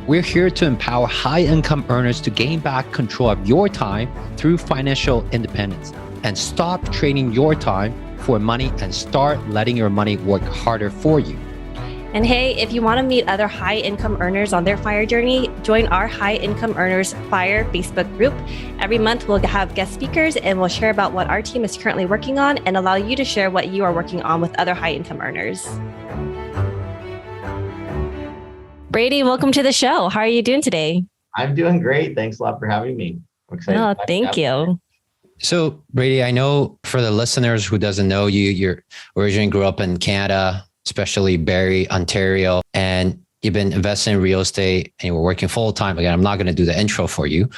We're here to empower high-income earners to gain back control of your time through financial independence and stop trading your time for money and start letting your money work harder for you. And hey, if you want to meet other high-income earners on their FIRE journey, join our High Income Earners FIRE Facebook group. Every month, we'll have guest speakers and we'll share about what our team is currently working on and allow you to share what you are working on with other high-income earners. Brady, welcome to the show. How are you doing today? I'm doing great. Thanks a lot for having me. I'm excited. Oh, thank you. So, Brady, I know for the listeners who doesn't know you, you're originally grew up in Canada, especially Barrie, Ontario, and you've been investing in real estate and you were working full time. Again, I'm not going to do the intro for you,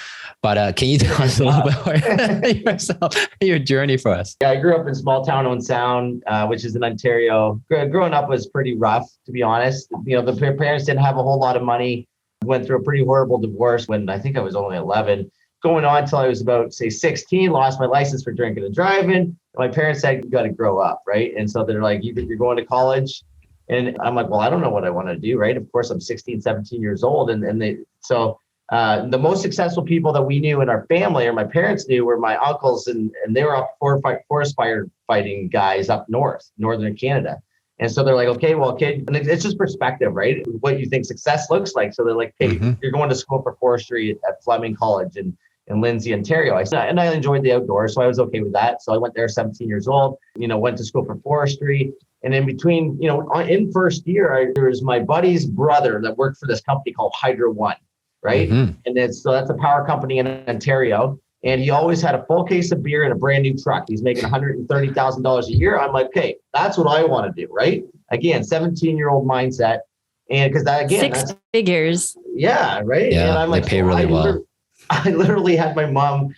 but can you tell us a little bit about yourself, your journey for us? Yeah, I grew up in small town Owen Sound, which is in Ontario. Growing up was pretty rough, to be honest. You know, the parents didn't have a whole lot of money. Went through a pretty horrible divorce when I think I was only 11. Going on until I was about, say, 16, lost my license for drinking and driving. My parents said, you got to grow up, right? And so they're like, you're going to college. And I'm like, well, I don't know what I want to do, right? Of course, I'm 16, 17 years old. The most successful people that we knew in our family or my parents knew were my uncles, and they were up forest fire fighting guys up northern Canada. And so they're like, okay, well, kid, and it's just perspective, right? What you think success looks like. So they're like, hey, you're going to school for forestry at Fleming College in Lindsay, Ontario. And I enjoyed the outdoors, so I was okay with that. So I went there 17 years old, went to school for forestry. And in between, in first year, there was my buddy's brother that worked for this company called Hydro One, right? And that's a power company in Ontario. And he always had a full case of beer and a brand new truck. He's making $130,000 a year. I'm like, okay, that's what I want to do, right? Again, 17-year-old mindset. And because that, again, six figures. Yeah, right. Yeah, and I'm like, they pay really well. I literally had my mom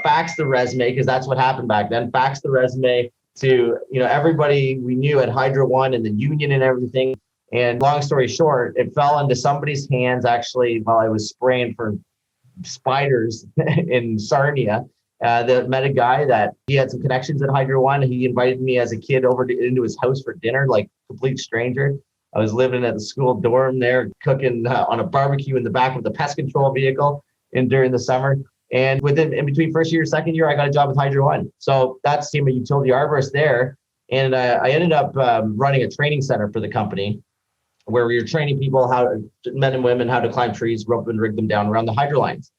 fax the resume, because that's what happened back then, fax the resume to, everybody we knew at Hydro One and the union and everything. And long story short, it fell into somebody's hands actually while I was spraying for spiders in Sarnia. That met a guy that he had some connections at Hydro One. He invited me as a kid over into his house for dinner, like complete stranger. I was living at the school dorm there, cooking on a barbecue in the back of the pest control vehicle during the summer. And in between first year, second year, I got a job with Hydro One. So that's team of utility arborist there. And I ended up running a training center for the company where we were training people, men and women, how to climb trees, rope and rig them down around the hydro lines.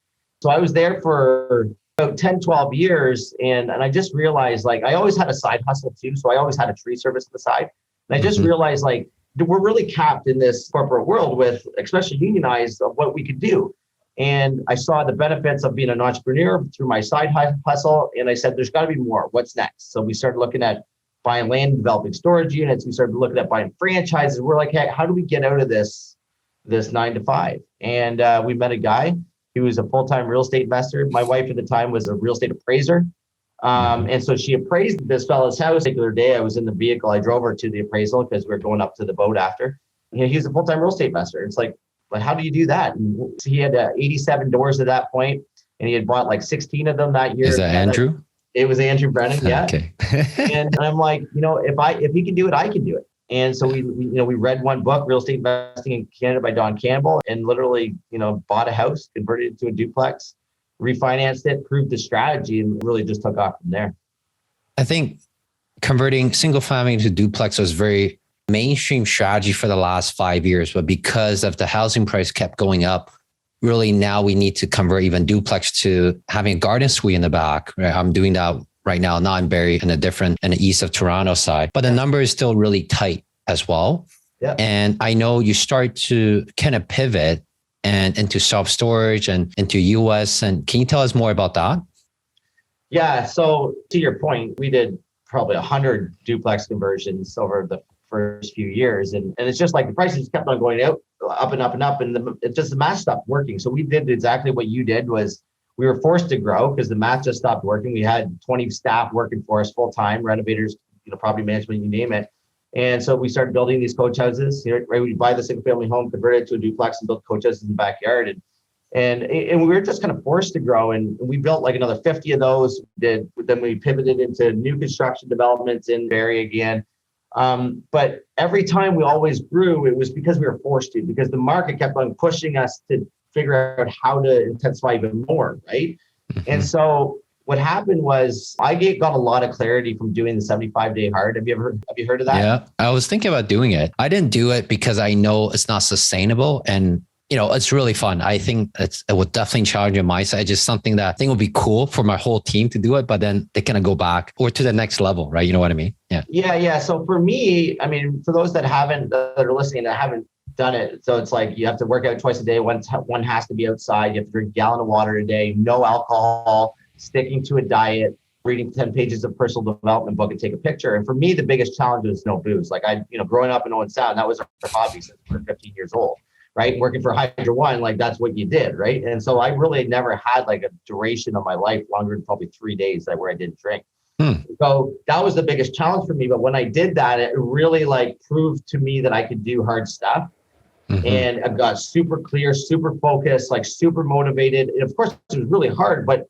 So I was there for about 10, 12 years. And I just realized, like, I always had a side hustle too. So I always had a tree service on the side. And I just realized, like, we're really capped in this corporate world with, especially unionized, of what we could do. And I saw the benefits of being an entrepreneur through my side hustle. And I said, there's got to be more. What's next? So we started looking at buying land, developing storage units. We started looking at buying franchises. We're like, hey, how do we get out of this 9 to 5? And we met a guy who was a full-time real estate investor. My wife at the time was a real estate appraiser. And so she appraised this fellow's house. A particular day, I was in the vehicle. I drove her to the appraisal because we were going up to the boat after. And he was a full-time real estate investor. It's like, but how do you do that? And he had 87 doors at that point, and he had bought like 16 of them that year. Is that Andrew? It was Andrew Brennan, yeah. Okay. And I'm like, if he can do it, I can do it. And so we read one book, Real Estate Investing in Canada by Don Campbell, and literally, bought a house, converted it to a duplex, refinanced it, proved the strategy, and really just took off from there. I think converting single family to duplex was very mainstream strategy for the last 5 years, but because of the housing price kept going up, really now we need to convert even duplex to having a garden suite in the back. Right? I'm doing that right now, not in Barrie, in the east of Toronto side, but the number is still really tight as well. Yeah. And I know you start to kind of pivot and into self-storage and into US. And can you tell us more about that? Yeah. So to your point, we did probably 100 duplex conversions over the first few years. And it's just like the prices kept on going up and up and up. And it's just the math stopped working. So we did exactly what you did. Was we were forced to grow because the math just stopped working. We had 20 staff working for us full time, renovators, property management, you name it. And so we started building these coach houses. Right, we buy the single family home, convert it to a duplex, and build coach houses in the backyard. And we were just kind of forced to grow. And we built like another 50 of those. Then we pivoted into new construction developments in Barrie again. But every time we always grew, it was because we were forced to, because the market kept on pushing us to figure out how to intensify even more, right? And so what happened was I got a lot of clarity from doing the 75-day hard. Have you heard of that? Yeah, I was thinking about doing it. I didn't do it because I know it's not sustainable, and it's really fun. I think it would definitely challenge your mindset. It's just something that I think would be cool for my whole team to do it, but then they kind of go back or to the next level, right? You know what I mean? Yeah. Yeah. So for me, I mean, for those that are listening that haven't done it, so it's like you have to work out twice a day. One has to be outside. You have to drink a gallon of water a day, no alcohol, sticking to a diet, reading 10 pages of personal development book and take a picture. And for me, the biggest challenge was no booze. Like growing up in Owen Sound, that was our hobby since we were 15 years old. Right. Working for Hydro One, like that's what you did. Right. And so I really never had like a duration of my life longer than probably 3 days where I didn't drink. So that was the biggest challenge for me. But when I did that, it really like proved to me that I could do hard stuff. And I got super clear, super focused, like super motivated. And of course, it was really hard, but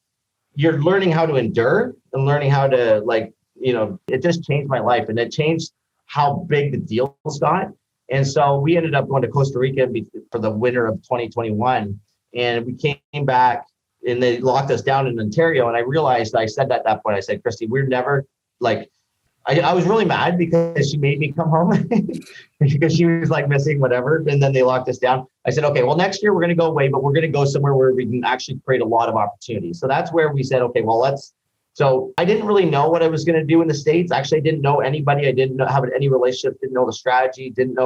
you're learning how to endure and learning how to it just changed my life, and it changed how big the deals got. And so we ended up going to Costa Rica for the winter of 2021. And we came back and they locked us down in Ontario. And I realized, I said at that point, I said, Kristy, we're never I was really mad because she made me come home because she was like missing whatever. And then they locked us down. I said, okay, well, next year we're going to go away, but we're going to go somewhere where we can actually create a lot of opportunities. So that's where we said, okay, well, so I didn't really know what I was going to do in the States. Actually, I didn't know anybody. I didn't have any relationship, didn't know the strategy, didn't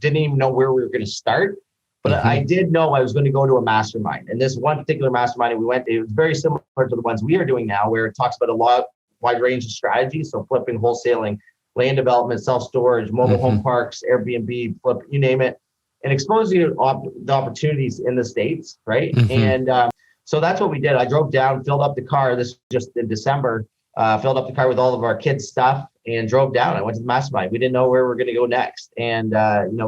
even know where we were going to start. But I did know I was going to go to a mastermind. And this one particular mastermind we went to, it was very similar to the ones we are doing now, where it talks about wide range of strategies. So flipping, wholesaling, land development, self-storage, mobile home parks, Airbnb, flip, you name it, and expose you to the opportunities in the States, right? And so that's what we did. I drove down, filled up the car. This was just in December. Filled up the car with all of our kids' stuff and drove down. I went to the mastermind. We didn't know where we were going to go next. And,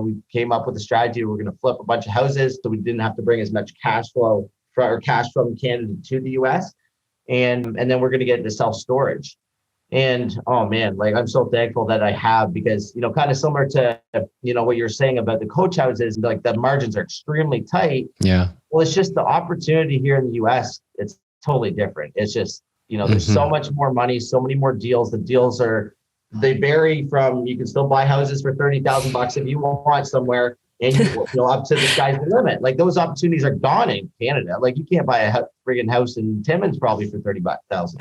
we came up with a strategy. We were going to flip a bunch of houses so we didn't have to bring as much cash from Canada to the US. And then we're going to get into self-storage. And, oh man, like I'm so thankful that I have, because, kind of similar to, what you're saying about the coach houses, like the margins are extremely tight. Yeah. Well, it's just the opportunity here in the US. It's totally different. It's just, there's so much more money, so many more deals. The deals they vary from, you can still buy houses for $30,000 if you want somewhere, and up to the sky's the limit. Like those opportunities are gone in Canada. Like you can't buy a friggin' house in Timmins probably for $30,000.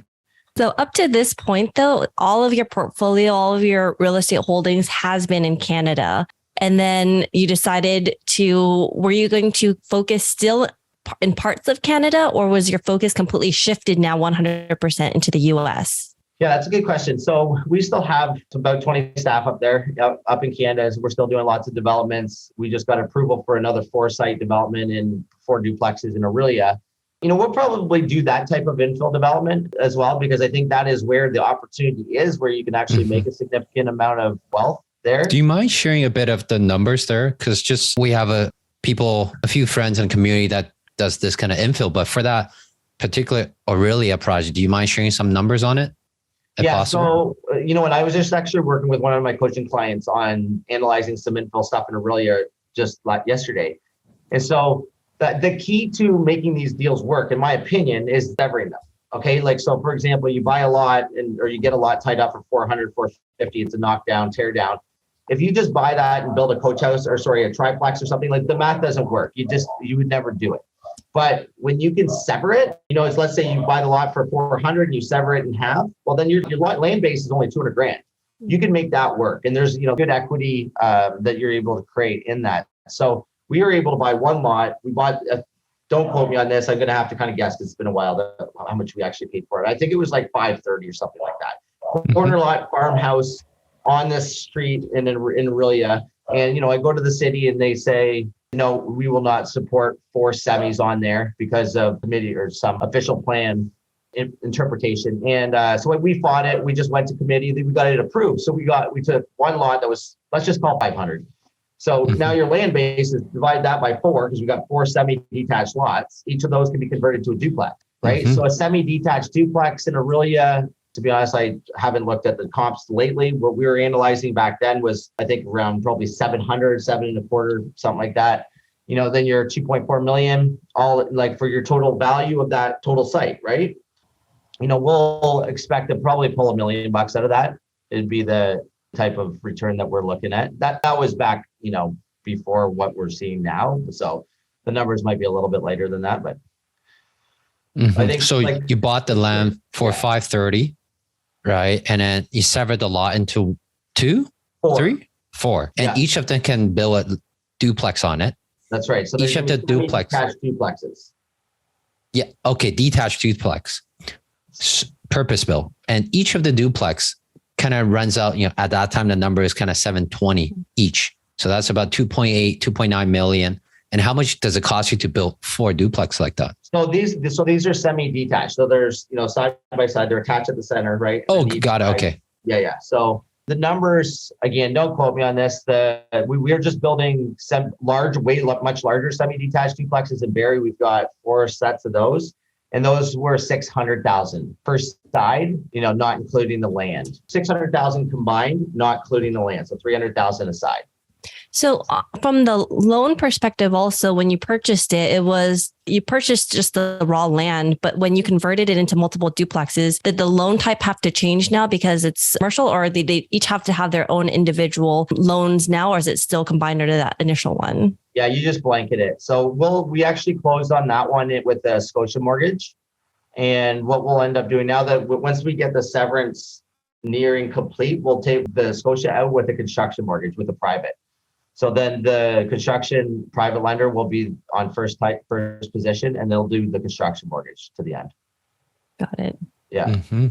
So up to this point, though, all of your portfolio, all of your real estate holdings has been in Canada. And then you decided were you going to focus still in parts of Canada, or was your focus completely shifted now 100% into the US? Yeah, that's a good question. So we still have about 20 staff up there, up in Canada. We're still doing lots of developments. We just got approval for another 4-site development in 4 duplexes in Aurelia. We'll probably do that type of infill development as well, because I think that is where the opportunity is, where you can actually make a significant amount of wealth there. Do you mind sharing a bit of the numbers there? Because we have a few friends in the community that does this kind of infill, but for that particular Aurelia project, do you mind sharing some numbers on it? Yeah. Possible? So, and I was just actually working with one of my coaching clients on analyzing some infill stuff in Aurelia just like yesterday. And so the key to making these deals work, in my opinion, is severing them. Okay. Like, so for example, you buy a lot or you get a lot tied up for 400, 450, it's a knockdown, tear down. If you just buy that and build a coach house a triplex or something, like the math doesn't work. You would never do it. But when you can sever it, it's, let's say you buy the lot for 400 and you sever it in half. Well, then your land base is only 200 grand. You can make that work. And there's, good equity that you're able to create in that. So we were able to buy one lot. We bought, don't quote me on this, I'm going to have to kind of guess because it's been a while, how much we actually paid for it. I think it was like 530 or something like that. Corner lot, farmhouse on this street in Aurelia. And, I go to the city and they say, no, we will not support 4 semis on there because of committee or some official plan interpretation. And so when we fought it, we just went to committee, we got it approved. So we took one lot that was, let's just call 500. So now your land base is divide that by 4, because we got 4 semi-detached lots. Each of those can be converted to a duplex, right? So a semi-detached duplex in Aurelia To be honest, I haven't looked at the comps lately. What we were analyzing back then was, I think, around probably 700, 7.25, something like that. Then you're 2.4 million, all like for your total value of that total site, right? We'll expect to probably pull $1 million out of that. It'd be the type of return that we're looking at. That was back, before what we're seeing now. So the numbers might be a little bit later than that, but I think so. You bought the land for 530, right? And then you severed the lot into four, and each of them can build a duplex on it. That's right. So each of the detached duplexes. Yeah. Okay. Detached duplex, purpose built, and each of the duplex kind of runs out. At that time the number is kind of 720 each. So that's about 2.8, 2.9 million. And how much does it cost you to build 4 duplex like that? So these are semi-detached. So there's, side by side, they're attached at the center, right? Oh, got it. Okay. Yeah. So the numbers, again, don't quote me on this. We're just building much larger semi-detached duplexes in Barrie. We've got 4 sets of those. And those were 600,000 per side, not including the land. 600,000 combined, not including the land. So 300,000 a side. So from the loan perspective, also, when you purchased it, you purchased just the raw land, but when you converted it into multiple duplexes, did the loan type have to change now because it's commercial, or they each have to have their own individual loans now, or is it still combined under that initial one? Yeah, you just blanket it. So we actually closed on that one with the Scotia mortgage. And what we'll end up doing now that once we get the severance nearing complete, we'll take the Scotia out with the construction mortgage with the private. So then the construction private lender will be on first position, and they'll do the construction mortgage to the end. Got it. Yeah. Mm-hmm.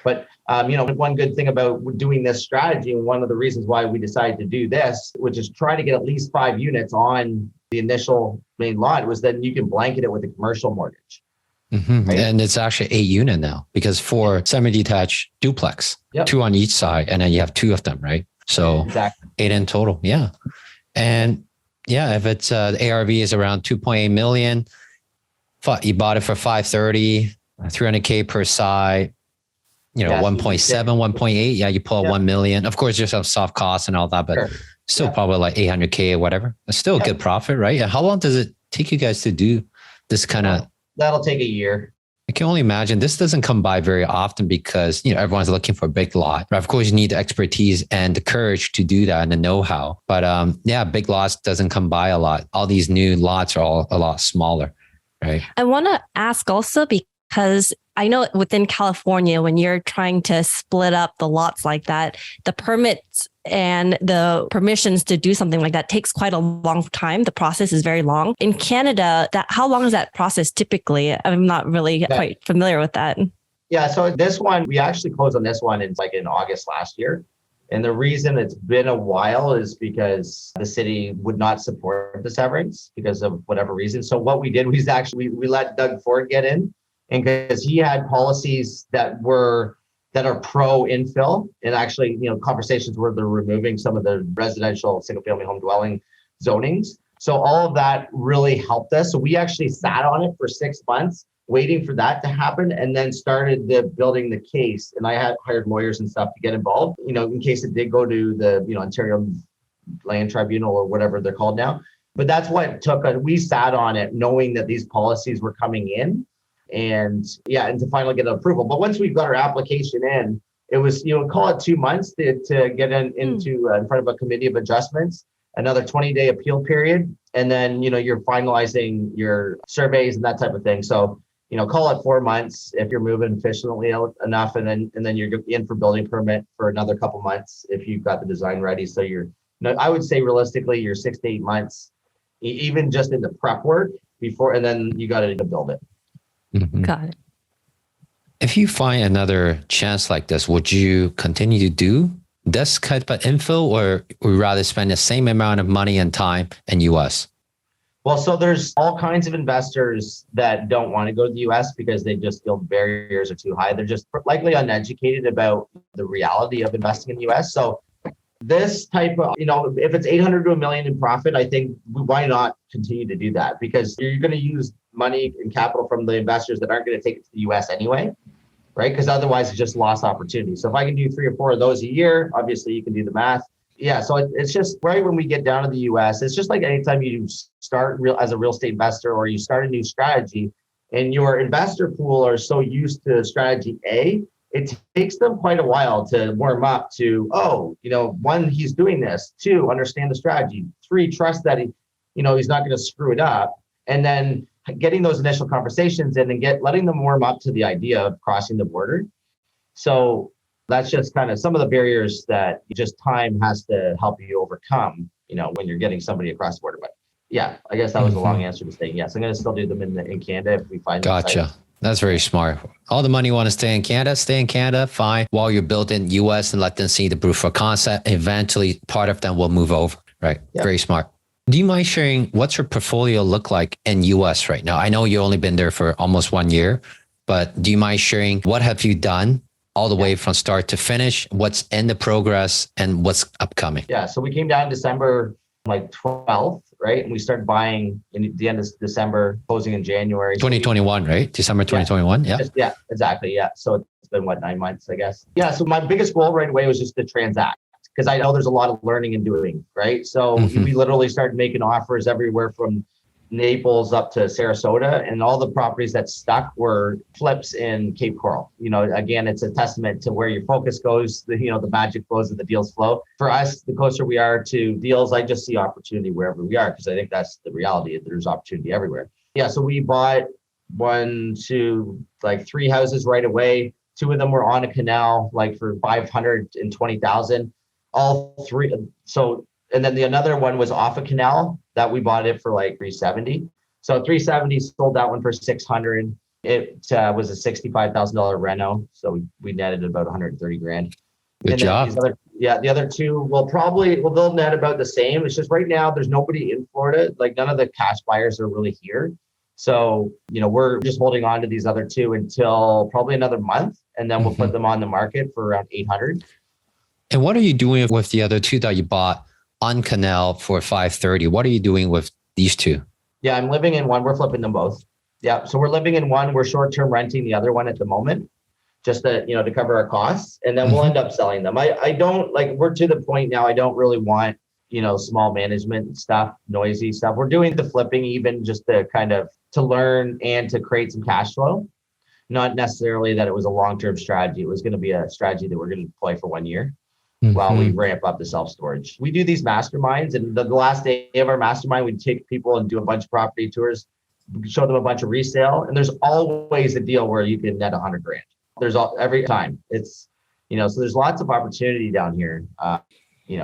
But, one good thing about doing this strategy, and one of the reasons why we decided to do this, which is try to get at least 5 units on the initial main lot, was then you can blanket it with a commercial mortgage. Mm-hmm. Right? And it's actually 8 unit now because 4 semi-detached duplex, 2 on each side, and then you have 2 of them, right? So exactly. 8 in total. Yeah. And if it's the ARV is around 2.8 million, you bought it for 530, 300K per side, 1.7, 1.8. Yeah. You pull 1 million. Of course, there's some soft costs and all that, but still probably like 800K or whatever. It's still a good profit, right? And how long does it take you guys to do this kind of? That'll take a year. I can only imagine this doesn't come by very often because, everyone's looking for a big lot. But of course, you need the expertise and the courage to do that and the know-how. But big lots doesn't come by a lot. All these new lots are all a lot smaller, right? I want to ask also because I know within California, when you're trying to split up the lots like that, the permits and the permissions to do something like that takes quite a long time. The process is very long. In Canada, how long is that process typically? I'm not really quite familiar with that. Yeah, so this one, we actually closed on this one in August last year. And the reason it's been a while is because the city would not support the severance because of whatever reason. So what we did was actually we let Doug Ford get in, and because he had policies that are pro infill, and actually, conversations where they're removing some of the residential single family home dwelling zonings. So all of that really helped us. So we actually sat on it for 6 months, waiting for that to happen, and then started building the case. And I had hired lawyers and stuff to get involved, in case it did go to the, Ontario Land Tribunal or whatever they're called now. But that's what took us. We sat on it knowing that these policies were coming in. And to finally get approval. But once we've got our application in, it was, call it 2 months to get in front of a committee of adjustments, another 20-day appeal period. And then, you're finalizing your surveys and that type of thing. So, call it 4 months if you're moving efficiently enough. And then you're in for building permit for another couple months if you've got the design ready. So I would say realistically, you're 6 to 8 months, even just in the prep work before, and then you got to build it. Mm-hmm. Got it. If you find another chance like this, would you continue to do this type of info, or would you rather spend the same amount of money and time in US? Well, so there's all kinds of investors that don't want to go to the US because they just feel barriers are too high. They're just likely uneducated about the reality of investing in the US. So this type of, if it's 800 to $1 million in profit, I think why not continue to do that? Because you're going to use money and capital from the investors that aren't going to take it to the US anyway. right? Because otherwise it's just lost opportunity. So if I can do 3 or 4 of those a year, obviously you can do the math. Yeah. So it's just right when we get down to the US, it's just like anytime you start as a real estate investor or you start a new strategy and your investor pool are so used to strategy A, it takes them quite a while to warm up to, oh, you know, 1, he's doing this, 2, understand the strategy, 3, trust that he, you know, he's not going to screw it up. And then getting those initial conversations in and letting them warm up to the idea of crossing the border. So that's just kind of some of the barriers that just time has to help you overcome, you know, when you're getting somebody across the border. But yeah, I guess that was a long answer to saying yes. I'm going to still do them in Canada if we find them. Gotcha. That's very smart. All the money you want to stay in Canada, fine. While you're building US and let them see the proof of concept, eventually part of them will move over, right? Yep. Very smart. Do you mind sharing what's your portfolio look like in US right now? I know you've only been there for almost 1 year, but do you mind sharing what have you done all the way from start to finish, what's in the progress and what's upcoming? Yeah. So we came down December like 12th, right? And we started buying in the end of December, closing in January. 2021, right? December 2021. Yeah. Yeah, exactly. Yeah. So it's been 9 months, I guess. Yeah. So my biggest goal right away was just to transact because I know there's a lot of learning and doing, right? So we literally started making offers everywhere from Naples up to Sarasota, and all the properties that stuck were flips in Cape Coral. You know, again, it's a testament to where your focus goes, the magic flows and the deals flow. For us, the closer we are to deals, I just see opportunity wherever we are, because I think that's the reality. There's opportunity everywhere. Yeah. So we bought 1, 2, like 3 houses right away. 2 of them were on a canal, like for $520,000. All 3. So, and then another one was off a canal that we bought it for like $370. So $370, sold that one for $600. It was a $65,000 reno. So we netted about $130,000. Good job. The other 2 they'll net about the same. It's just right now there's nobody in Florida. Like none of the cash buyers are really here. So, we're just holding on to these other 2 until probably another month. And then we'll put them on the market for around $800. And what are you doing with the other 2 that you bought on canal for $530? What are you doing with these 2? Yeah, I'm living in one. We're flipping them both. Yeah. So we're living in one. We're short-term renting the other one at the moment, just to cover our costs. And then we'll end up selling them. I don't we're to the point now. I don't really want, small management stuff, noisy stuff. We're doing the flipping even just to learn and to create some cash flow. Not necessarily that it was a long-term strategy. It was going to be a strategy that we're going to deploy for 1 year. While we ramp up the self-storage. We do these masterminds, and the last day of our mastermind, we take people and do a bunch of property tours, show them a bunch of resale, and there's always a deal where you can net $100,000. There's every time. It's, so there's lots of opportunity down here,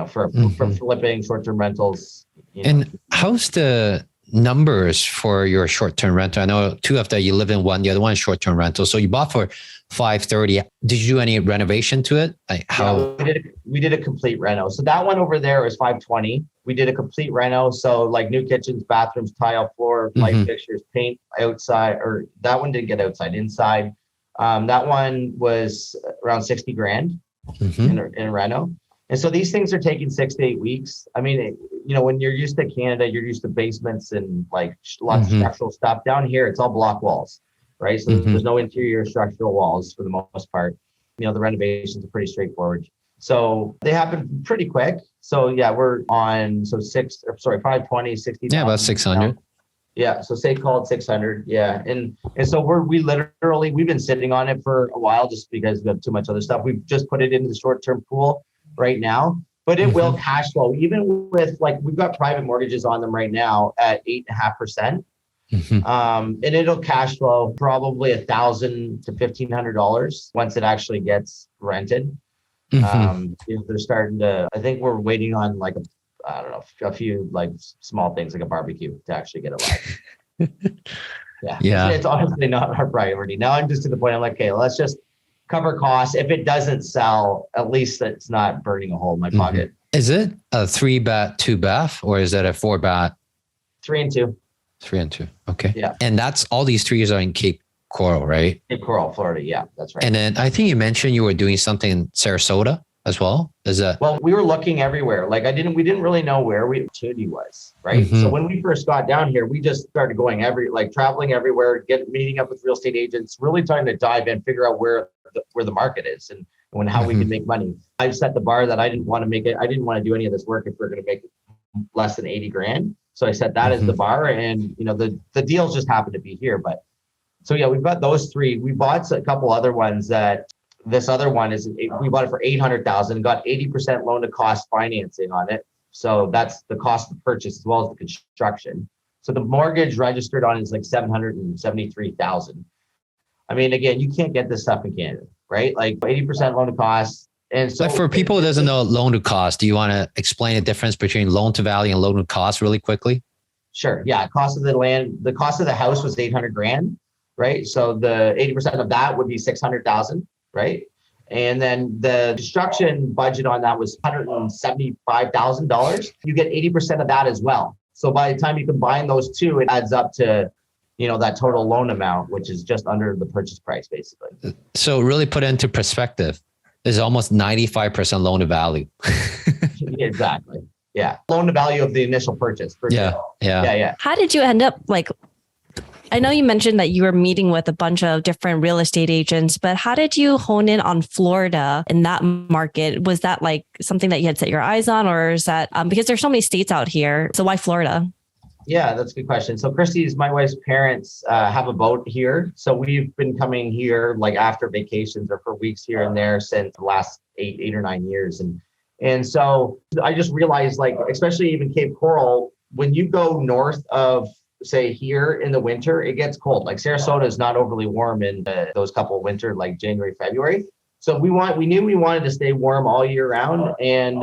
for flipping, short-term rentals. And how's the numbers for your short-term rental? I know 2 of that you live in one, the other one is short-term rental. So you bought for $530. Did you do any renovation to it? Yeah, we did a complete reno. So that one over there was $520. We did a complete reno. So like new kitchens, bathrooms, tile floor, light fixtures, paint outside, or that one didn't get outside, inside. That one was around $60,000 in reno. And so these things are taking 6 to 8 weeks. I mean, when you're used to Canada, you're used to basements and like lots of structural stuff. Down here, it's all block walls, right? So there's no interior structural walls for the most part. The renovations are pretty straightforward. So they happen pretty quick. So yeah, we're on, 520, 60. Yeah, about 600. Yeah. So say call it 600. Yeah. And so we've been sitting on it for a while just because we have too much other stuff. We've just put it into the short-term pool right now, but it will cash flow even with we've got private mortgages on them right now at 8.5%. And it'll cash flow probably $1,000 to $1,500 once it actually gets rented. They're starting to, I think we're waiting on a few small things like a barbecue to actually get it live. Yeah. It's honestly not our priority. Now I'm just to the point I'm like, okay, let's just cover costs. If it doesn't sell, at least it's not burning a hole in my pocket. Is it a 3-bath, 2-bath, or is that a 4-bath? 3 and 2. 3 and 2. Okay. Yeah. And that's all these 3 are in Cape Coral, right? Cape Coral, Florida. Yeah, that's right. And then I think you mentioned you were doing something in Sarasota. as well? Is that? Well, we were looking everywhere. Like we didn't really know where opportunity was, right? So when we first got down here, we just started going traveling everywhere, meeting up with real estate agents, really trying to dive in, figure out where the market is and how we can make money. I've set the bar that I didn't want to make it. I didn't want to do any of this work if we're going to make less than 80 grand. So I set that as the bar, and the deals just happened to be here. But so yeah, we've got those three. We bought a couple other ones that. This other one we bought it for $800,000, got 80% loan to cost financing on it. So that's the cost of purchase as well as the construction. So the mortgage registered on it is like $773,000. I mean, again, you can't get this stuff in Canada, right? Like 80% loan to cost. And so for people who doesn't know loan to cost, do you want to explain the difference between loan to value and loan to cost really quickly? Sure. Yeah. Cost of the land, the cost of the house was 800 grand, right? So the 80% of that would be 600,000. Right. And then the construction budget on that was $175,000. You get 80% of that as well. So by the time you combine those two, it adds up to, that total loan amount, which is just under the purchase price, basically. So really put into perspective, there's almost 95% loan to value. Exactly. Yeah. Loan to value of the initial purchase. Yeah. How did you end up I know you mentioned that you were meeting with a bunch of different real estate agents, but how did you hone in on Florida in that market? Was that something that you had set your eyes on, or is that because there's so many states out here? So why Florida? Yeah, that's a good question. So Kristy's, my wife's parents have a boat here. So we've been coming here after vacations or for weeks here and there since the last eight or 9 years. And so I just realized especially even Cape Coral, when you go north of say here in the winter, it gets cold. Sarasota is not overly warm in those couple of winter, January, February. So we knew we wanted to stay warm all year round. And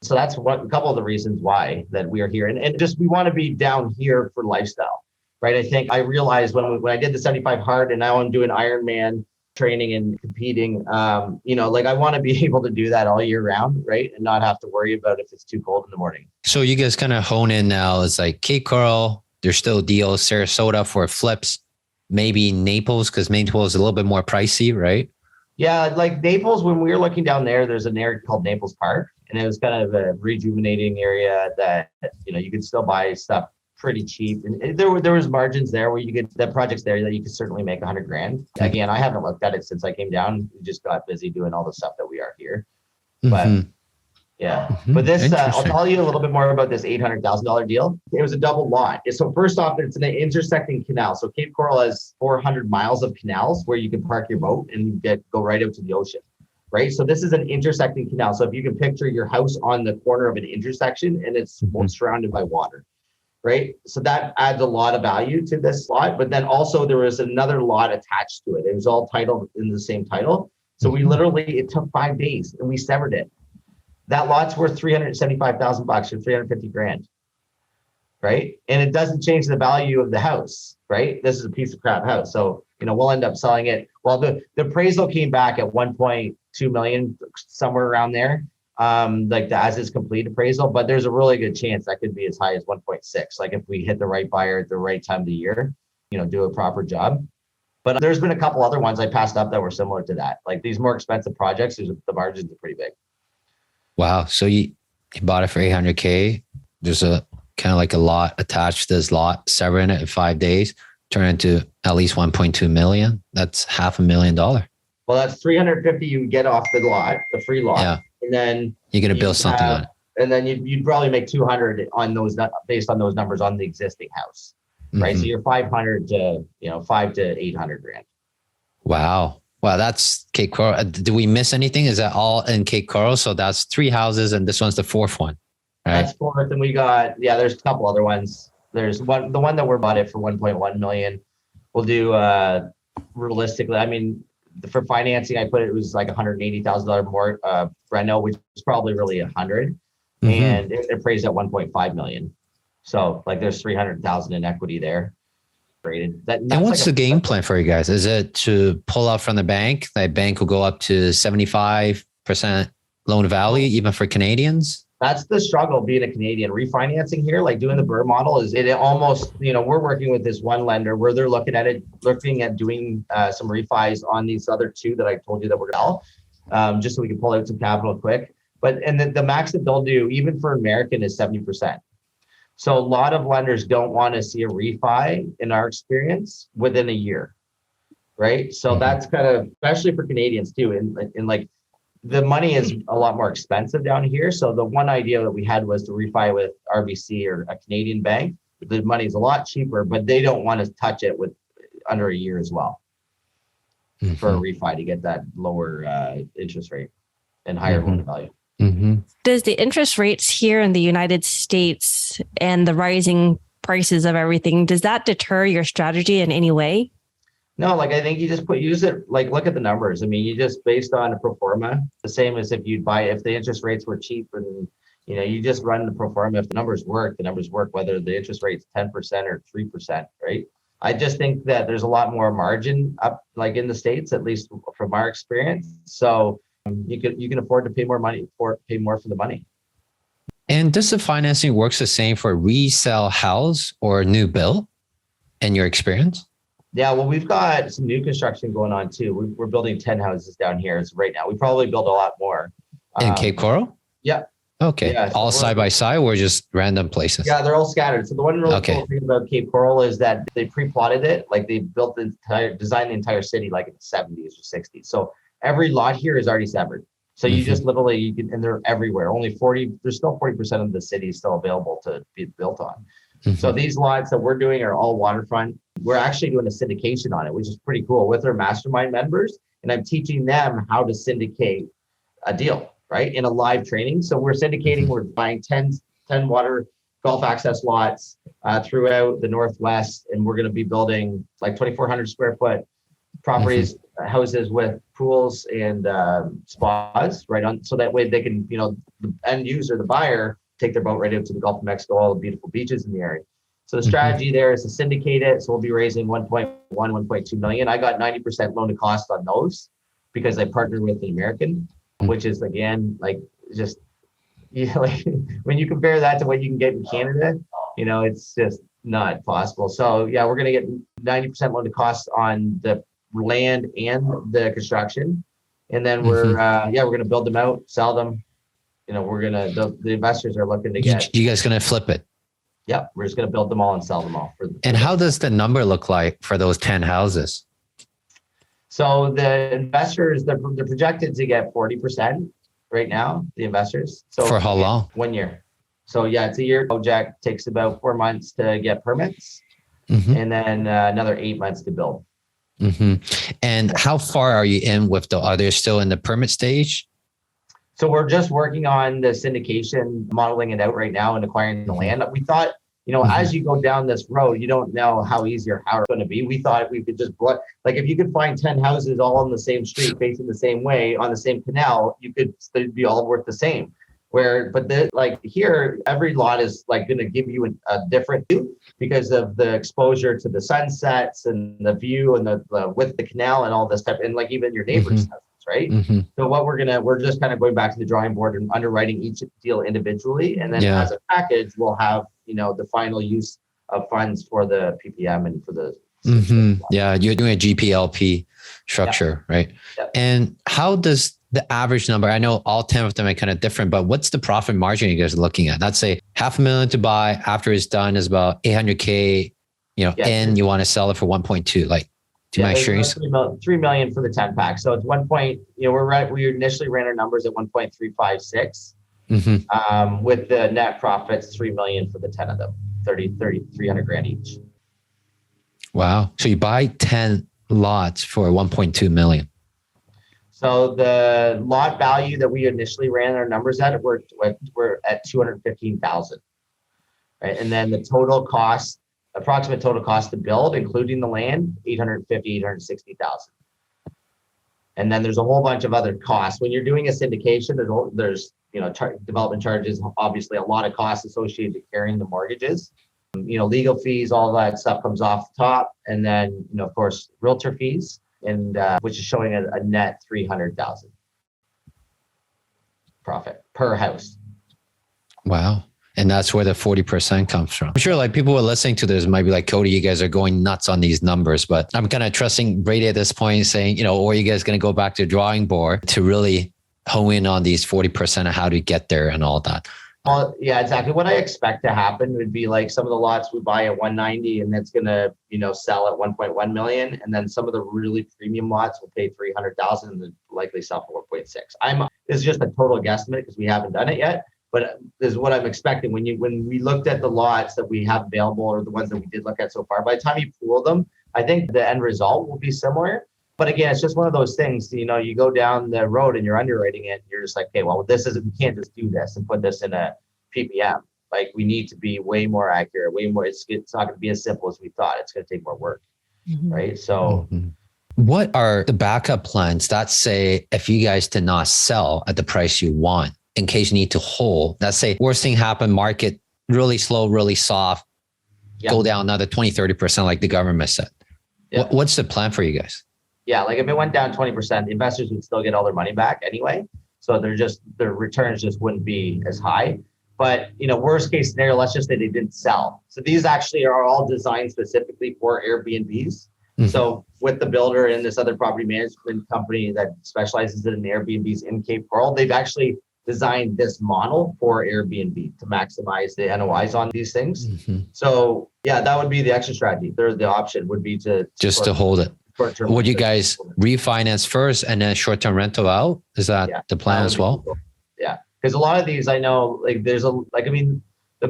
so that's a couple of the reasons why that we are here. And just, we want to be down here for lifestyle, right? I think I realized when I did the 75 hard and now I'm doing Ironman training and competing, I want to be able to do that all year round, right? And not have to worry about if it's too cold in the morning. So you guys kind of hone in now. It's Cape Coral, there's still deals. Sarasota for flips, maybe Naples, because Naples is a little bit more pricey, right? Yeah, Naples, when we were looking down there's an area called Naples Park, and it was kind of a rejuvenating area that, you could still buy stuff pretty cheap. And there was margins there where you get the projects there that you could certainly make 100 grand. Again, I haven't looked at it since I came down. We just got busy doing all the stuff that we are here. But yeah, but this, I'll tell you a little bit more about this $800,000 deal. It was a double lot. So first off, it's an intersecting canal. So Cape Coral has 400 miles of canals where you can park your boat and go right out to the ocean, right? So this is an intersecting canal. So if you can picture your house on the corner of an intersection and it's surrounded by water, right? So that adds a lot of value to this lot. But then also there was another lot attached to it. It was all titled in the same title. So it took 5 days and we severed it. That lot's worth $375,000 or 350 grand, right? And it doesn't change the value of the house, right? This is a piece of crap house. So, we'll end up selling it. Well, the appraisal came back at 1.2 million, somewhere around there, the as is complete appraisal, but there's a really good chance that could be as high as 1.6. If we hit the right buyer at the right time of the year, do a proper job. But there's been a couple other ones I passed up that were similar to that. These more expensive projects, the margins are pretty big. Wow. So you bought it for $800K. There's a kind of a lot attached to this lot, severing it in 5 days, turn into at least 1.2 million. That's $500,000. Well, that's 350 you get off the lot, the free lot. Yeah. And then you're going to build something on it. And then you'd probably make 200 on those, based on those numbers on the existing house, right? So you're 500 to, 5 to 800 grand. Wow. Wow, that's Cape Coral. Did we miss anything? Is that all in Cape Coral? So that's 3 houses and this one's the 4th one, right? That's 4th. And we got, there's a couple other ones. There's the one that we're bought it for 1.1 million. We'll do, realistically, for financing, I put it was $180,000 more reno, which is probably really 100. And it appraised at 1.5 million. So there's 300,000 in equity there. And what's the game plan for you guys? Is it to pull out from the bank? That bank will go up to 75% loan to value, even for Canadians? That's the struggle being a Canadian. Refinancing here, doing the BRRRR model, is it almost, we're working with this one lender where they're looking at doing some refis on these other 2 that I told you that we're going to sell. just so we can pull out some capital quick. But and the max that they'll do, even for American, is 70%. So a lot of lenders don't want to see a refi, in our experience, within a year, right? So that's kind of, especially for Canadians too, and like the money is a lot more expensive down here. So the one idea that we had was to refi with RBC or a Canadian bank. The money is a lot cheaper, but they don't want to touch it with under a year as well for a refi to get that lower interest rate and higher loan value. Does the interest rates here in the United States and the rising prices of everything, does that deter your strategy in any way? No, like I think you just use it, like look at the numbers. I mean, you just based on a pro forma, the same as if if the interest rates were cheap, and you just run the pro forma. If the numbers work, whether the interest rate's 10% or 3%, right? I just think that there's a lot more margin up, like in the States, at least from our experience. So you can afford to pay more money pay more for the money. And does the financing works the same for resale house or new build in your experience? Yeah, well, we've got some new construction going on too. We're building 10 houses down here right now. We probably build a lot more. In Cape Coral? Yeah. Okay. Yeah, so all side by side or just random places? Yeah, they're all scattered. So the one really cool thing about Cape Coral is that they pre-plotted it. Like they designed the entire city like in the 70s or 60s. So every lot here is already severed. So you just literally, and they're everywhere. There's still 40% of the city is still available to be built on. So these lots that we're doing are all waterfront. We're actually doing a syndication on it, which is pretty cool, with our mastermind members. And I'm teaching them how to syndicate a deal, right? In a live training. So we're syndicating, we're buying 10 water golf access lots throughout the Northwest. And we're going to be building like 2,400 square foot properties, houses with pools and spas, right on. So that way they can, the end user, the buyer, take their boat right out to the Gulf of Mexico, all the beautiful beaches in the area. So the strategy there is to syndicate it. So we'll be raising 1.2 million. I got 90% loan to cost on those because I partnered with an American, which is again, like just, like when you compare that to what you can get in Canada, it's just not possible. So yeah, we're going to get 90% loan to cost on the land and the construction. And then we're going to build them out, sell them. The investors are looking to get. You guys going to flip it? Yeah, we're just going to build them all and sell them all. And how does the number look like for those 10 houses? So the investors, they're projected to get 40% right now, the investors. So for how long? 1 year. So yeah, it's a year project. Takes about 4 months to get permits, and then another 8 months to build. And how far are you in with are they still in the permit stage? So we're just working on the syndication, modeling it out right now and acquiring the land. We thought, as you go down this road, you don't know how easy or how it's going to be. We thought we could just, like if you could find 10 houses all on the same street, facing the same way, on the same canal, they'd be all worth the same. But here, every lot is like going to give you a different view because of the exposure to the sunsets and the view and the with the canal and all this stuff, and like even your neighbors' houses, right? So we're just kind of going back to the drawing board and underwriting each deal individually, and then as a package, we'll have the final use of funds for the PPM and for the. Yeah, you're doing a GPLP structure, right? And how does the average number, I know all 10 of them are kind of different, but what's the profit margin you guys are looking at? Let's say $500,000 to buy, after it's done is about $800K, and you want to sell it for 1.2. Like, do my insurance? 3 million for the 10 pack. So it's we initially ran our numbers at 1.356. With the net profits, 3 million for the 10 of them, 300 grand each. Wow. So you buy 10 lots for 1.2 million. So the lot value that we initially ran our numbers at, we're at 215,000, right? And then the approximate total cost to build, including the land, 860,000. And then there's a whole bunch of other costs. When you're doing a syndication, there's development charges, obviously a lot of costs associated to carrying the mortgages. Legal fees, all that stuff comes off the top. And then, of course, realtor fees, and which is showing a net 300,000 profit per house. Wow. And that's where the 40% comes from. I'm sure like people who are listening to this might be like, Cody, you guys are going nuts on these numbers, but I'm kind of trusting Brady at this point saying, or are you guys going to go back to the drawing board to really hone in on these 40% of how to get there and all that? Well, yeah, exactly. What I expect to happen would be like some of the lots we buy at 190 and it's going to, sell at 1.1 million. And then some of the really premium lots will pay 300,000 and likely sell for 1.6. This is just a total guesstimate because we haven't done it yet. But this is what I'm expecting when we looked at the lots that we have available or the ones that we did look at so far. By the time you pool them, I think the end result will be similar. But again, it's just one of those things. You go down the road and you're underwriting it. And you're just like, okay, well, we can't just do this and put this in a PPM. Like we need to be way more accurate, way more. It's not going to be as simple as we thought. It's going to take more work, right? So. What are the backup plans that say if you guys did not sell at the price you want? In case you need to hold, let's say worst thing happened, market really slow, really soft, go down another 20, 30% like the government said. What's the plan for you guys? Yeah, like if it went down 20%, the investors would still get all their money back anyway. So their returns just wouldn't be as high. But, worst case scenario, let's just say they didn't sell. So these actually are all designed specifically for Airbnbs. Mm-hmm. So with the builder and this other property management company that specializes in Airbnbs in Cape Coral, they've actually designed this model for Airbnb to maximize the NOIs on these things. Mm-hmm. So that would be the exit strategy. The option would be to hold it. Would you guys refinance first and then short-term rental out? Is that the plan as well? Cool. Yeah, because a lot of these I know, like the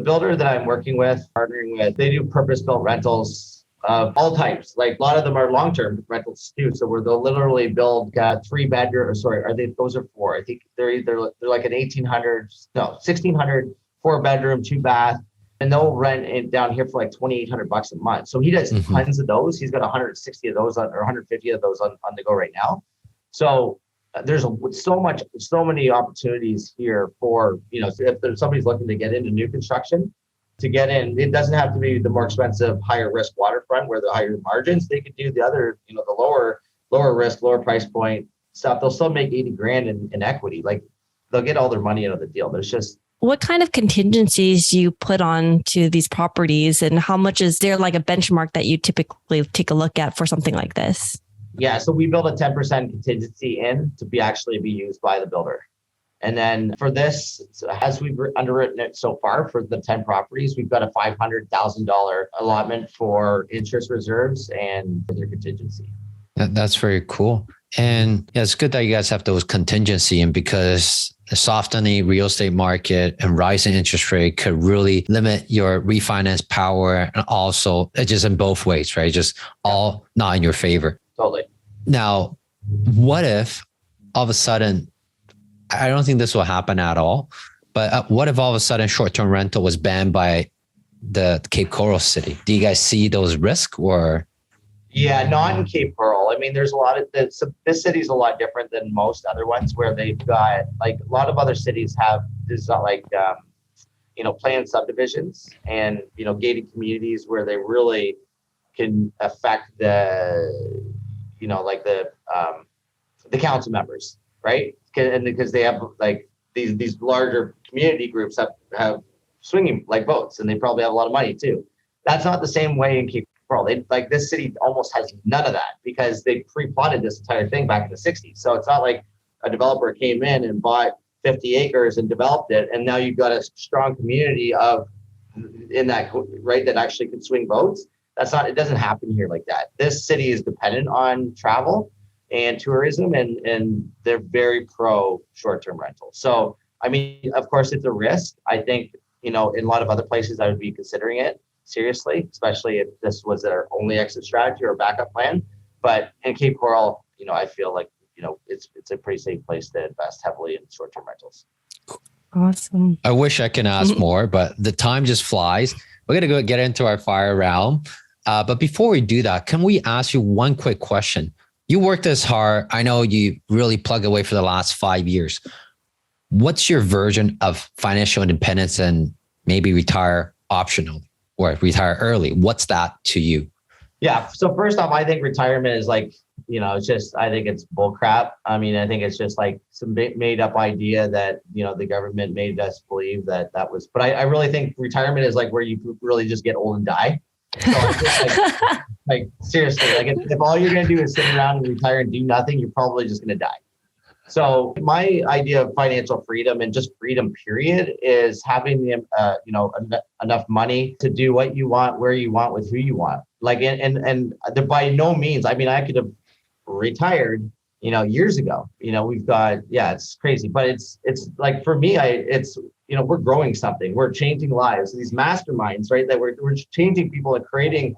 builder that I'm working with, partnering with, they do purpose-built rentals of all types. Like a lot of them are long-term rentals too. So where they'll literally build 3 bedroom, those are 4. I think they're like an 1,600, 4 bedroom, 2 bath, and they'll rent it down here for like $2,800 a month. So he does tons of those. He's got 160 of those or 150 of those on the go right now. So there's so many opportunities here for, if there's somebody's looking to get into new construction, to get in, it doesn't have to be the more expensive, higher risk waterfront where the higher margins. They could do the other, the lower risk, lower price point stuff. They'll still make 80 grand in equity. Like they'll get all their money out of the deal. There's just. What kind of contingencies do you put on to these properties, and how much is there like a benchmark that you typically take a look at for something like this? Yeah, so we build a 10% contingency in to be used by the builder. And then for this, as we've underwritten it so far for the 10 properties, we've got a $500,000 allotment for interest reserves and for their contingency. That's very cool. And it's good that you guys have those contingency in, because the softening real estate market and rising interest rate could really limit your refinance power. And also it's just in both ways, right? Just all not in your favor. Totally. Now, what if all of a sudden, I don't think this will happen at all, but what if all of a sudden short-term rental was banned by the Cape Coral city? Do you guys see those risks or? Yeah, not in Cape Coral. I mean, there's a lot of this city's a lot different than most other ones where they've got, like a lot of other cities have this planned subdivisions and, gated communities where they really can affect the council members, right? And because they have like these larger community groups have swinging like votes, and they probably have a lot of money too. That's not the same way in Cape Coral. This city almost has none of that because they pre-plotted this entire thing back in the 60s. So it's not like a developer came in and bought 50 acres and developed it, and now you've got a strong community that actually can swing votes. It doesn't happen here like that. This city is dependent on travel and tourism, and they're very pro short-term rental. So, I mean, of course, it's a risk. I think, in a lot of other places, I would be considering it seriously, especially if this was their only exit strategy or backup plan. But in Cape Coral, I feel like, it's a pretty safe place to invest heavily in short-term rentals. Awesome. I wish I can ask more, but the time just flies. We're going to go get into our fire round. But before we do that, can we ask you one quick question? You worked this hard. I know you really plug away for the last 5 years. What's your version of financial independence and maybe retire optional or retire early? What's that to you? Yeah. So first off, I think retirement is like It's just, I think it's bull crap. I mean, I think it's just like some made up idea that, the government made us believe that was, but I really think retirement is like where you really just get old and die. So I think like seriously, like if all you're going to do is sit around and retire and do nothing, you're probably just going to die. So my idea of financial freedom and just freedom period is having the, enough money to do what you want, where you want, with who you want. Like, and by no means, I mean, I could have retired, years ago. We've got, it's crazy, but it's like, for me, we're growing something, we're changing lives, these masterminds, right? That we're changing people and creating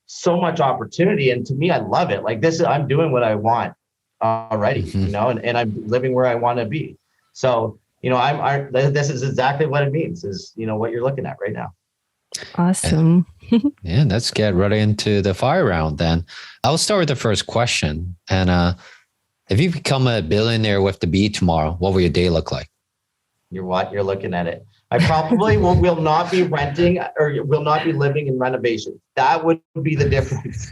so much opportunity. And to me, I love it. Like I'm doing what I want already, and I'm living where I want to be. So, this is exactly what it means is, what you're looking at right now. Awesome. Yeah, let's get right into the fire round then. I'll start with the first question. And if you become a billionaire with the B tomorrow, what will your day look like? You're looking at it. I probably will not be renting or will not be living in renovations. That would be the difference.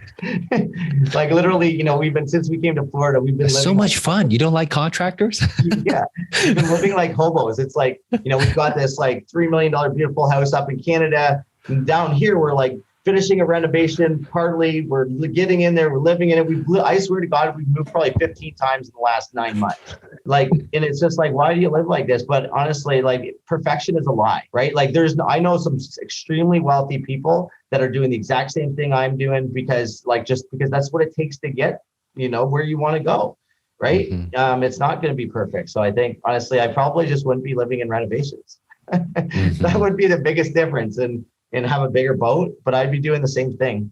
Like literally, since we came to Florida, we've been living so much fun. You don't like contractors? Yeah. We've been living like hobos. It's like, we've got this like $3 million beautiful house up in Canada. And down here, we're like finishing a renovation. Partly we're getting in there. We're living in it. I swear to God, we've moved probably 15 times in the last 9 months. Like, and it's just like, why do you live like this? But honestly, like perfection is a lie, right? Like I know some extremely wealthy people that are doing the exact same thing I'm doing because that's what it takes to get, where you want to go. Right. Mm-hmm. It's not going to be perfect. So I think, honestly, I probably just wouldn't be living in renovations. Mm-hmm. That would be the biggest difference and have a bigger boat, but I'd be doing the same thing.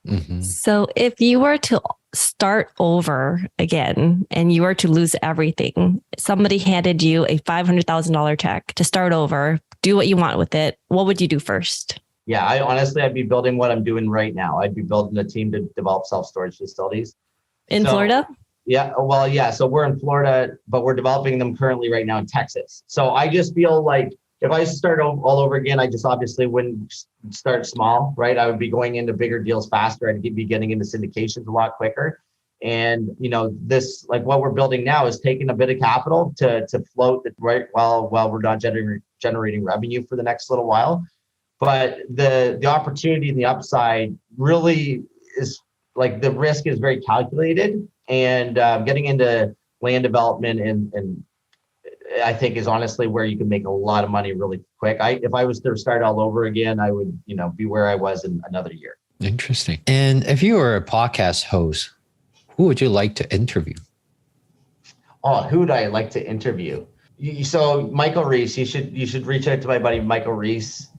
Mm-hmm. So if you were to start over again and you were to lose everything, somebody handed you a $500,000 check to start over, do what you want with it, what would you do first? Yeah, I'd be building what I'm doing right now. I'd be building a team to develop self-storage facilities. In Florida? Yeah, well, yeah. So we're in Florida, but we're developing them currently right now in Texas. So I just feel like if I start all over again, I just obviously wouldn't start small, right? I would be going into bigger deals faster. I'd be getting into syndications a lot quicker. And, this, like what we're building now is taking a bit of capital to float it right while we're not generating revenue for the next little while. But the opportunity and the upside really is like the risk is very calculated, and getting into land development and I think is honestly where you can make a lot of money really quick. If I was to start all over again, I would, be where I was in another year. Interesting. And if you were a podcast host, who would you like to interview? Oh, who would I like to interview? So Michael Reese, you should reach out to my buddy, Michael Reese.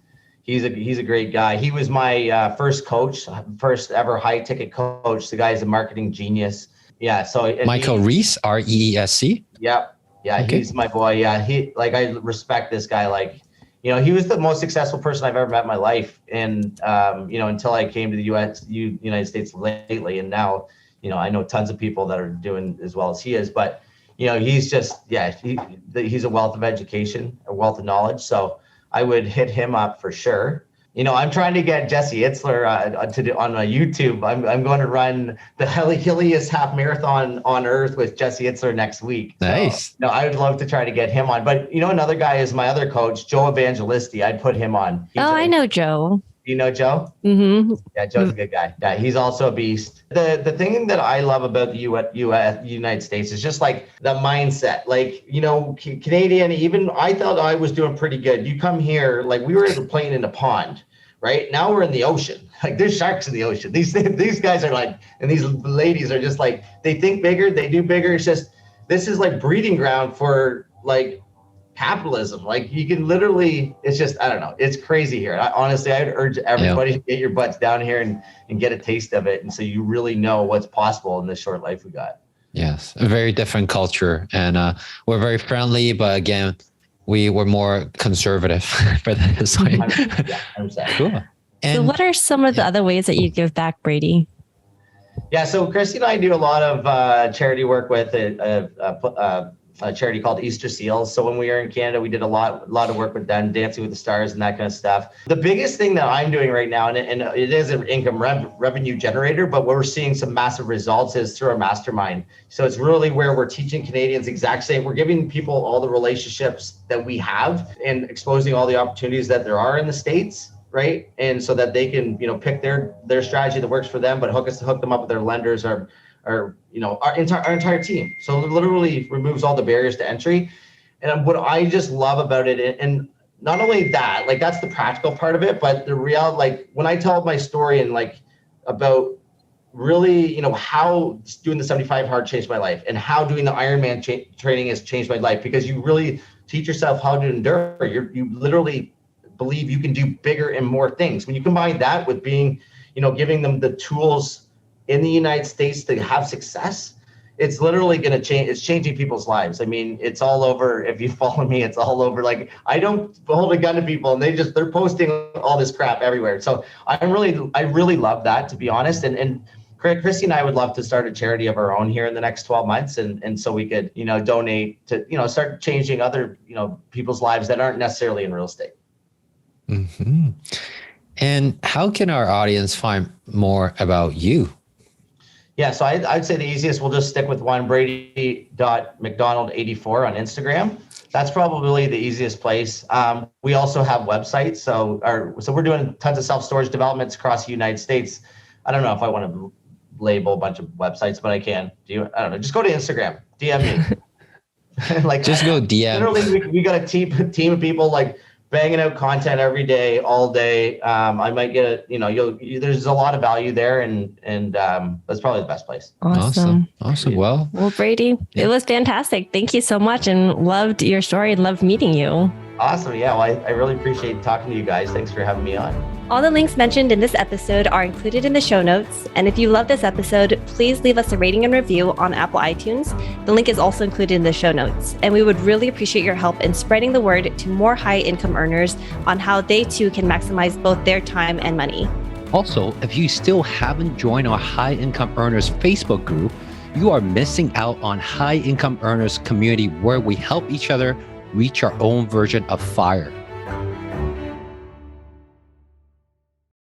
He's a great guy. He was my first coach, first ever high ticket coach. The guy's a marketing genius. Yeah. So Michael Reese, REESC. Yeah. Yeah, okay. He's my boy. Yeah, I respect this guy. Like, he was the most successful person I've ever met in my life. And, until I came to the United States lately. And now, I know tons of people that are doing as well as he is. But, he's just, he's a wealth of education, a wealth of knowledge. So I would hit him up for sure. I'm trying to get Jesse Itzler on my YouTube. I'm going to run the hilliest half marathon on earth with Jesse Itzler next week. Nice. So, I would love to try to get him on. But another guy is my other coach, Joe Evangelisti. I'd put him on. I know Joe. You know Joe? Mm-hmm. Yeah, Joe's a good guy. Yeah, he's also a beast. The thing that I love about the United States is just like the mindset. Like, Canadian, even I thought I was doing pretty good. You come here, like we were playing in a pond, right? Now we're in the ocean. Like there's sharks in the ocean. These guys are like, and these ladies are just like, they think bigger, they do bigger. It's just, this is like breeding ground for like capitalism. Like you can literally, it's just, I don't know. It's crazy here. Honestly, I'd urge everybody to get your butts down here and get a taste of it. And so you really know what's possible in this short life we got. Yes. A very different culture. And we're very friendly, but again, we were more conservative for this. Cool. And, so what are some of the other ways that you give back, Brady? Yeah, so Kristy and I do a lot of charity work with a charity called Easter Seals. So when we were in Canada, we did a lot of work with them, Dancing with the Stars and that kind of stuff. The biggest thing that I'm doing right now, and it is an income revenue generator, but where we're seeing some massive results is through our mastermind. So it's really where we're teaching Canadians exact same. We're giving people all the relationships that we have and exposing all the opportunities that there are in the States, right? And so that they can, pick their strategy that works for them, but hook them up with their lenders or our entire team. So it literally removes all the barriers to entry. And what I just love about it, and not only that, like that's the practical part of it, but the reality, like when I tell my story and like about really, how doing the 75 hard changed my life and how doing the Ironman training has changed my life, because you really teach yourself how to endure. You literally believe you can do bigger and more things. When you combine that with being, giving them the tools in the United States to have success, it's literally going to change. It's changing people's lives. I mean, it's all over. If you follow me, it's all over. Like I don't hold a gun to people and they're posting all this crap everywhere. So I really love that, to be honest. And Kristy and I would love to start a charity of our own here in the next 12 months. And so we could, donate to, start changing other, people's lives that aren't necessarily in real estate. Mm-hmm. And how can our audience find more about you? Yeah, so I'd say the easiest, we'll just stick with one, Brady.McDonald84 on Instagram. That's probably the easiest place. We also have websites. So we're doing tons of self-storage developments across the United States. I don't know if I want to label a bunch of websites, but I can. I don't know. Just go to Instagram, DM me. Just go DM. Literally, we got a team of people like banging out content every day, all day. I might get there's a lot of value there, and that's probably the best place. Awesome. Well, Brady, it was fantastic. Thank you so much, and loved your story and loved meeting you. Awesome. Yeah, well, I really appreciate talking to you guys. Thanks for having me on. All the links mentioned in this episode are included in the show notes. And if you love this episode, please leave us a rating and review on Apple iTunes. The link is also included in the show notes. And we would really appreciate your help in spreading the word to more high income earners on how they too can maximize both their time and money. Also, if you still haven't joined our High Income Earners Facebook group, you are missing out on High Income Earners community, where we help each other reach our own version of FIRE.